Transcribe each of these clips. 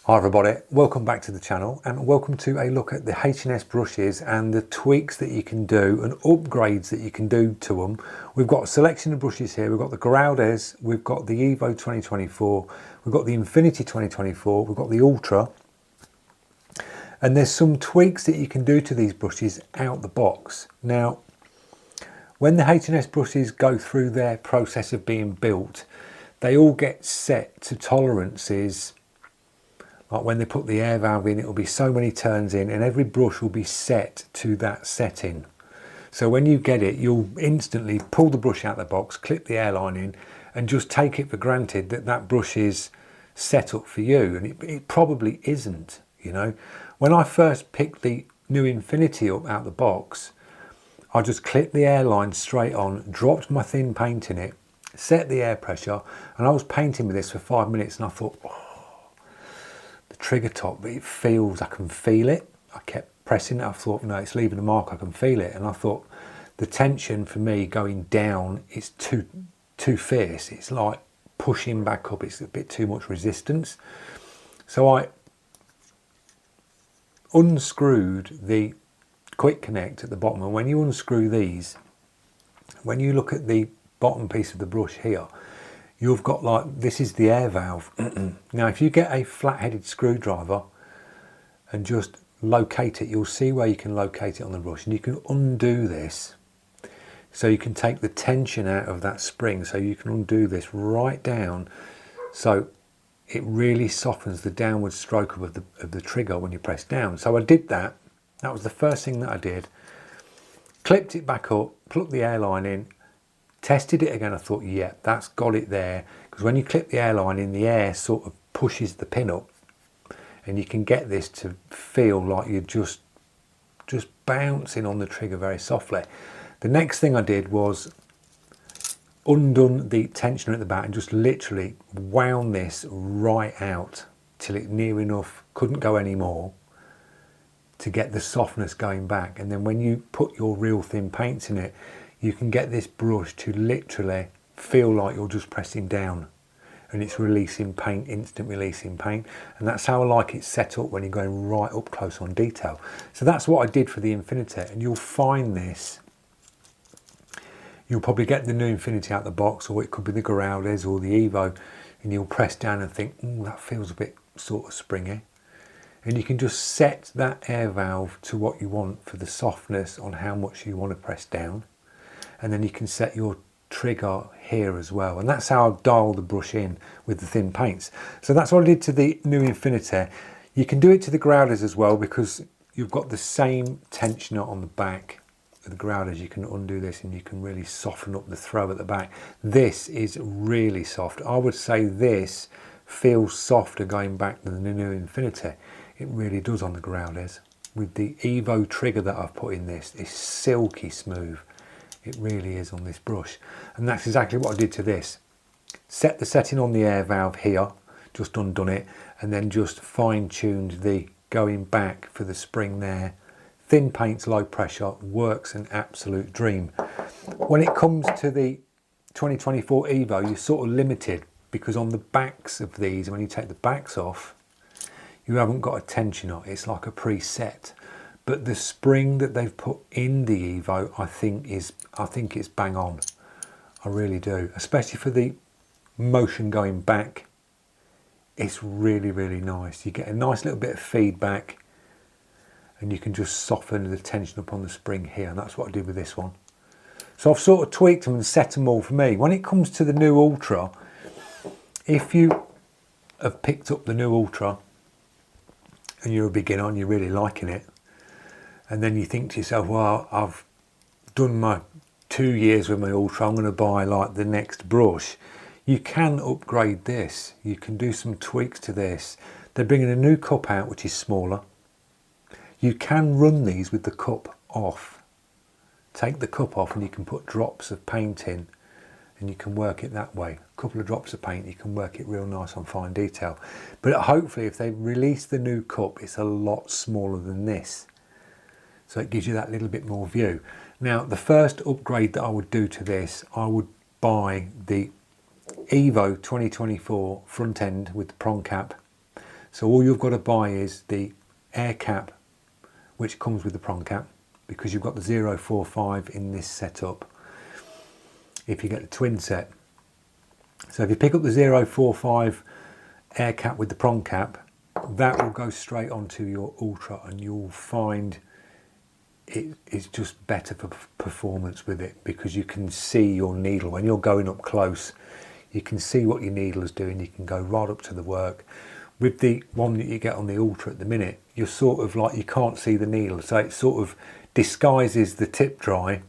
Hi everybody, welcome back to the channel and welcome to a look at the H&S brushes and the tweaks that you can do and upgrades that you can do to them. We've got a selection of brushes here. We've got the Graudes, we've got the Evo 2024, we've got the Infinity 2024, we've got the Ultra, and there's some tweaks that you can do to these brushes out the box. Now, when the H&S brushes go through their process of being built, they all get set to tolerances. Like when they put the air valve in, it will be so many turns in, and every brush will be set to that setting. So when you get it, you'll instantly pull the brush out of the box, clip the airline in, and just take it for granted that that brush is set up for you. And it probably isn't, you know. When I first picked the new Infinity up out of the box, I just clipped the airline straight on, dropped my thin paint in it, set the air pressure, and I was painting with this for 5 minutes, and I thought, oh, trigger top, it feels, I can feel it. I kept pressing it. I thought, no, it's leaving a mark, I can feel it. And I thought the tension for me going down is too fierce. It's like pushing back up, it's a bit too much resistance. So I unscrewed the quick connect at the bottom, and when you unscrew these, when you look at the bottom piece of the brush here, you've got, like, this is the air valve. Now if you get a flat-headed screwdriver and just locate it, you'll see where you can locate it on the brush, and you can undo this. So you can take the tension out of that spring, so you can undo this right down, so it really softens the downward stroke of the trigger when you press down. So I did that. That was the first thing that I did. Clipped it back up, plugged the airline in, tested it again. I thought, yeah, that's got it there, because when you clip the airline in, the air sort of pushes the pin up, and you can get this to feel like you're just bouncing on the trigger very softly. The next thing I did was undone the tensioner at the back and just literally wound this right out till it near enough couldn't go anymore to get the softness going back. And then when you put your real thin paints in it, you can get this brush to literally feel like you're just pressing down, and it's releasing paint, instant releasing paint. And that's how I like it set up when you're going right up close on detail. So that's what I did for the Infinity, and you'll find this, you'll probably get the new Infinity out of the box, or it could be the Graudes or the Evo, and you'll press down and think, oh, that feels a bit sort of springy. And you can just set that air valve to what you want for the softness on how much you want to press down. And then you can set your trigger here as well. And that's how I've dialed the brush in with the thin paints. So that's what I did to the new Infinity. You can do it to the Graudes as well, because you've got the same tensioner on the back of the Graudes. You can undo this and you can really soften up the throw at the back. This is really soft. I would say this feels softer going back than the new Infinity. It really does on the Graudes. With the Evo trigger that I've put in this, it's silky smooth. It really is on this brush. And that's exactly what I did to this. Set the setting on the air valve here, just undone it, and then just fine-tuned the going back for the spring there. Thin paints, low pressure, works an absolute dream. When it comes to the 2024 Evo, you're sort of limited, because on the backs of these, when you take the backs off, you haven't got a tensioner. It's like a preset. But the spring that they've put in the Evo, I think it's bang on. I really do. Especially for the motion going back. It's really, really nice. You get a nice little bit of feedback, and you can just soften the tension up on the spring here. And that's what I did with this one. So I've sort of tweaked them and set them all for me. When it comes to the new Ultra, if you have picked up the new Ultra and you're a beginner and you're really liking it, and then you think to yourself, well, I've done my 2 years with my Ultra, I'm going to buy like the next brush. You can upgrade this. You can do some tweaks to this. They're bringing a new cup out, which is smaller. You can run these with the cup off. Take the cup off and you can put drops of paint in, and you can work it that way. A couple of drops of paint, you can work it real nice on fine detail. But hopefully if they release the new cup, it's a lot smaller than this. So it gives you that little bit more view. Now, the first upgrade that I would do to this, I would buy the Evo 2024 front end with the prong cap. So all you've got to buy is the air cap, which comes with the prong cap, because you've got the 045 in this setup if you get the twin set. So if you pick up the 045 air cap with the prong cap, that will go straight onto your Ultra, and you'll find it is just better for performance with it, because you can see your needle. When you're going up close, you can see what your needle is doing. You can go right up to the work. With the one that you get on the Ultra at the minute, you're sort of like, you can't see the needle, so it sort of disguises the tip dry,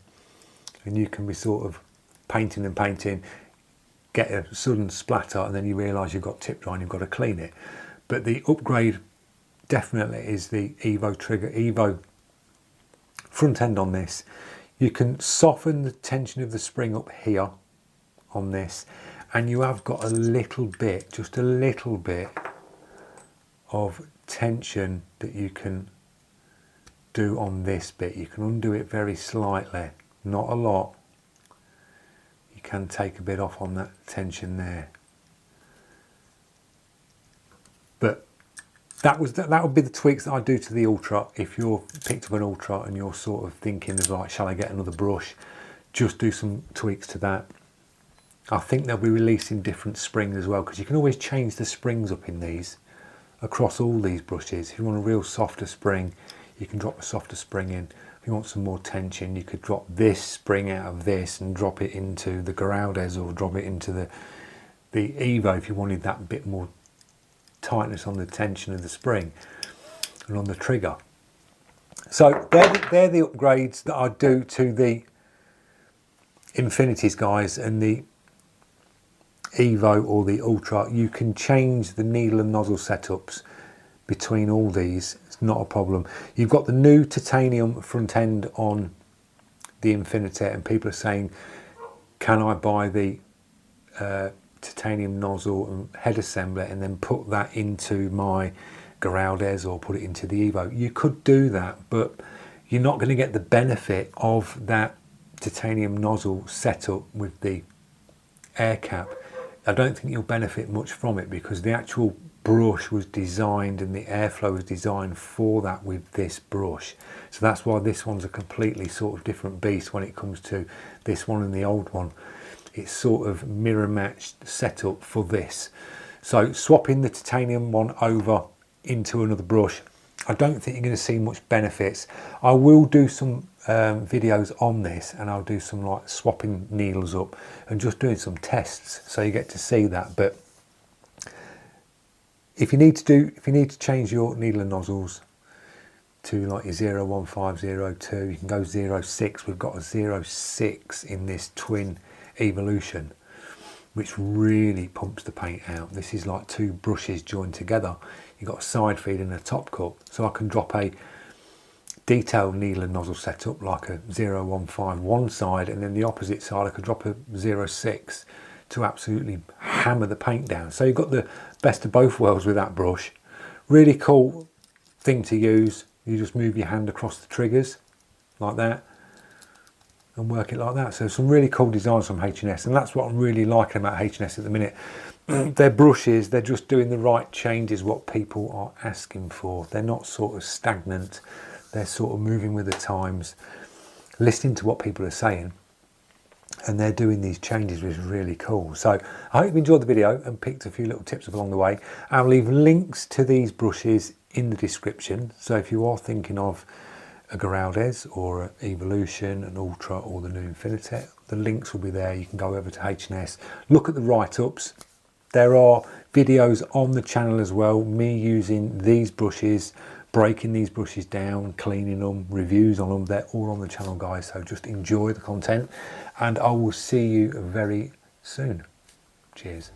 and you can be sort of painting and painting, get a sudden splatter, and then you realise you've got tip dry and you've got to clean it. But the upgrade definitely is the Evo trigger, Evo front end on this. You can soften the tension of the spring up here on this, and you have got a little bit, just a little bit of tension that you can do on this bit. You can undo it very slightly, not a lot. You can take a bit off on that tension there. But that would be the tweaks that I do to the Ultra. If you're picked up an Ultra and you're sort of thinking of like, shall I get another brush? Just do some tweaks to that. I think they'll be releasing different springs as well, because you can always change the springs up in these across all these brushes. If you want a real softer spring, you can drop a softer spring in. If you want some more tension, you could drop this spring out of this and drop it into the Geraldes, or drop it into the Evo if you wanted that bit more tightness on the tension of the spring and on the trigger. So they're the upgrades that I do to the Infinities, guys, and the Evo or the Ultra. You can change the needle and nozzle setups between all these. It's not a problem. You've got the new titanium front end on the Infinity, and people are saying, can I buy the titanium nozzle and head assembly and then put that into my Geraldes or put it into the Evo? You could do that, but you're not going to get the benefit of that titanium nozzle setup with the air cap. I don't think you'll benefit much from it, because the actual brush was designed and the airflow was designed for that with this brush. So that's why this one's a completely sort of different beast when it comes to this one and the old one. It's sort of mirror matched setup for this. So swapping the titanium one over into another brush, I don't think you're going to see much benefits. I will do some videos on this, and I'll do some like swapping needles up and just doing some tests, so you get to see that. But if you need to change your needle and nozzles to like your 01502, you can go 06. We've got a 06 in this twin Evolution, which really pumps the paint out. This is like two brushes joined together. You've got a side feed and a top cut, so I can drop a detailed needle and nozzle setup like a 015 one side, and then the opposite side I could drop a 06 to absolutely hammer the paint down. So you've got the best of both worlds with that brush. Really cool thing to use. You just move your hand across the triggers like that and work it like that. So some really cool designs from H&S, and that's what I'm really liking about H&S at the minute. Their brushes, they're just doing the right changes, what people are asking for. They're not sort of stagnant. They're sort of moving with the times, listening to what people are saying, and they're doing these changes, which is really cool. So I hope you enjoyed the video and picked a few little tips up along the way. I'll leave links to these brushes in the description. So if you are thinking of a Geraldes or an Evolution, an Ultra, or the new Infinity, the links will be there. You can go over to H&S, look at the write-ups. There are videos on the channel as well, me using these brushes, breaking these brushes down, cleaning them, reviews on them. They're all on the channel, guys, so just enjoy the content, and I will see you very soon. Cheers.